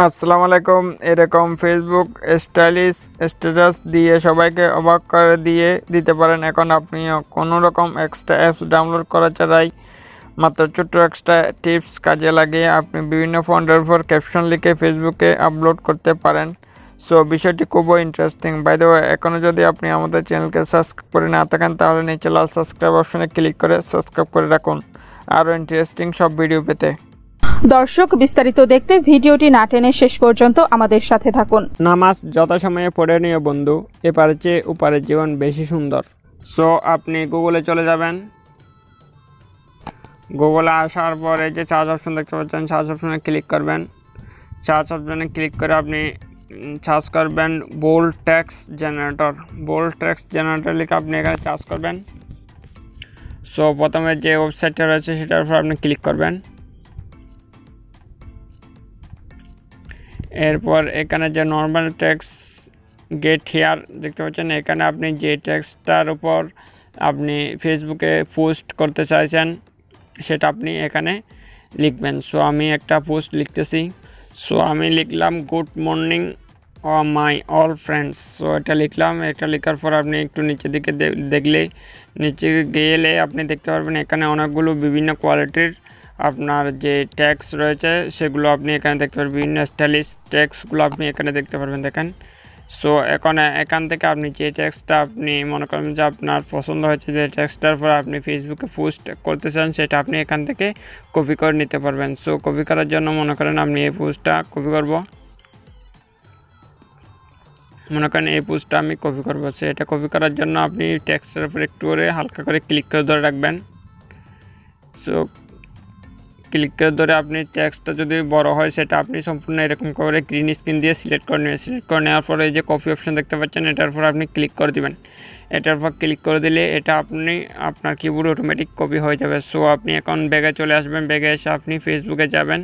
আসসালামু আলাইকুম। এরকম ফেসবুক স্টাইলিশ স্ট্যাটাস দিয়ে সবাইকে অবাক করে দিতে পারেন। এখন আপনি কোনো রকম এক্সট্রা অ্যাপস ডাউনলোড করা ছাড়াই মাত্র ছোট্ট এক্সট্রা টিপস কাজে লাগিয়ে আপনি বিভিন্ন ফন্টের উপর ক্যাপশন লিখে ফেসবুকে আপলোড করতে পারেন। সো বিষয়টি খুবই ইন্টারেস্টিং। বাই দ্য ওয়ে, এখনও যদি আপনি আমাদের চ্যানেলকে সাবস্ক্রাইব করে না থাকেন তাহলে নিচে লাল সাবস্ক্রাইব অপশনে ক্লিক করে সাবস্ক্রাইব করে রাখুন আরও ইন্টারেস্টিং সব ভিডিও পেতে। দর্শক, বিস্তারিত দেখতে ভিডিওটি না টেনে শেষ পর্যন্ত আমাদের সাথে থাকুন। নামাজ যথাসময়ে পড়ে নিও বন্ধু, এপারের চেয়ে ওপারের জীবন বেশি সুন্দর। সো আপনি গুগলে চলে যাবেন। গুগলে আসার পর এই যে সার্চ অপশন দেখতে পাচ্ছেন, সার্চ অপশনে ক্লিক করবেন। সার্চ অপশনে ক্লিক করে আপনি সার্চ করবেন bold text generator. Bold text generator লিখে আপনি এখানে সার্চ করবেন। সো প্রথমে যে ওয়েবসাইটটা রয়েছে সেটার উপর আপনি ক্লিক করবেন। এরপর এখানে যে নর্মাল টেক্সট গেট হিয়ার দেখতে পাচ্ছেন, এখানে আপনি যে টেক্সটটার উপর আপনি ফেসবুকে পোস্ট করতে চাইছেন সেটা আপনি এখানে লিখবেন। সো আমি একটা পোস্ট লিখতেছি। সো আমি লিখলাম good morning my all friends. So এটা লিখলাম। এটা লেখার পর আপনি একটু নিচের দিকে দেখলে নিচে গেলে আপনি দেখতে পারবেন এখানে অনেকগুলো বিভিন্ন কোয়ালিটির আপনার যে ট্যাক্স রয়েছে সেগুলো আপনি এখানে দেখতে পারবেন। বিভিন্ন স্টাইলিশ ট্যাক্সগুলো আপনি এখানে দেখতে পারবেন, দেখেন। সো এখান থেকে আপনি যে ট্যাক্সটা আপনি মনে করেন যে আপনার পছন্দ হয়েছে, যে ট্যাক্সটার পর আপনি ফেসবুকে পোস্ট করতে চান সেটা আপনি এখান থেকে কপি করে নিতে পারবেন। সো কপি করার জন্য মনে করেন আপনি এই পোস্টটা কপি করব। মনে করেন এই পোস্টটা আমি কপি করবো। সো এটা কপি করার জন্য আপনি ট্যাক্সটার উপর একটু করে হালকা করে ক্লিক করে ধরে রাখবেন। সো ক্লিক করে ধরে আপনি টেক্সটটা যদি বড় হয় সেটা আপনি সম্পূর্ণ এরকম করে গ্রিন স্ক্রিন দিয়ে সিলেক্ট করে নেবেন। সিলেক্ট করে নেওয়ার পরে এই যে কপি অপশন দেখতে পাচ্ছেন, এটার উপর আপনি ক্লিক করে দিবেন। এটার উপর ক্লিক করে দিলে এটা আপনার কিবোর্ডে অটোমেটিক কপি হয়ে যাবে। সো আপনি এখন ব্যাগে চলে আসবেন। ব্যাগে এসে আপনি ফেসবুকে যাবেন।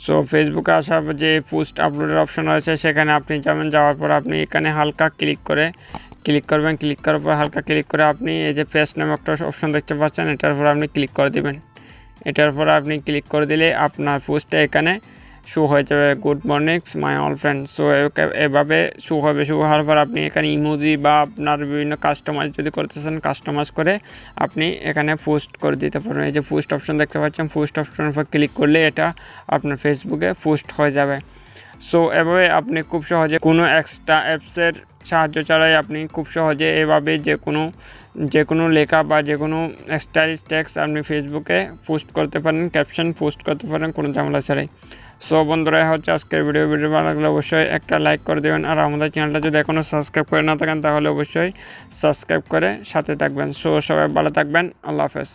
সো ফেসবুকে আসার পর যে পোস্ট আপলোডের অপশন রয়েছে সেখানে আপনি যাবেন। যাওয়ার পর আপনি এখানে হালকা ক্লিক করবেন। ক্লিক করার পর হালকা ক্লিক করে আপনি এই যে পেজ নামে একটা অপশন দেখতে পাচ্ছেন, এটার উপর আপনি ক্লিক করে দিবেন। এটার পর আপনি ক্লিক করে দিলে আপনার পোস্টটা এখানে শো হয়ে যাবে, good morning my all friends. So এভাবে শো হবে। শো হওয়ার পর আপনি এখানে ইমোজি বা আপনার বিভিন্ন কাস্টমাইজ যদি করতে চান কাস্টমাইজ করে আপনি এখানে পোস্ট করে দিতে পারবেন। এই যে পোস্ট অপশন দেখতে পাচ্ছেন, পোস্ট অপশনের উপর ক্লিক করলে এটা আপনার ফেসবুকে পোস্ট হয়ে যাবে। সো এভাবে আপনি খুব সহজে কোনো এক্সট্রা অ্যাপসের সাহায্য ছাড়াই আপনি খুব সহজে এভাবে যে কোনো লেখা বা যে কোনো স্টাইলিশ টেক্সট আপনি ফেসবুকে পোস্ট করতে পারেন, ক্যাপশন পোস্ট করতে পারেন কোনো ঝামেলা ছাড়াই। সো বন্ধুরা, হচ্ছে আজকের ভিডিও ভালো লাগলে অবশ্যই একটা লাইক করে দেবেন। আর আমাদের চ্যানেলটা যদি এখনও সাবস্ক্রাইব করে না থাকেন তাহলে অবশ্যই সাবস্ক্রাইব করে সাথে থাকবেন। সো সবাই ভালো থাকবেন। আল্লাহ হাফেজ।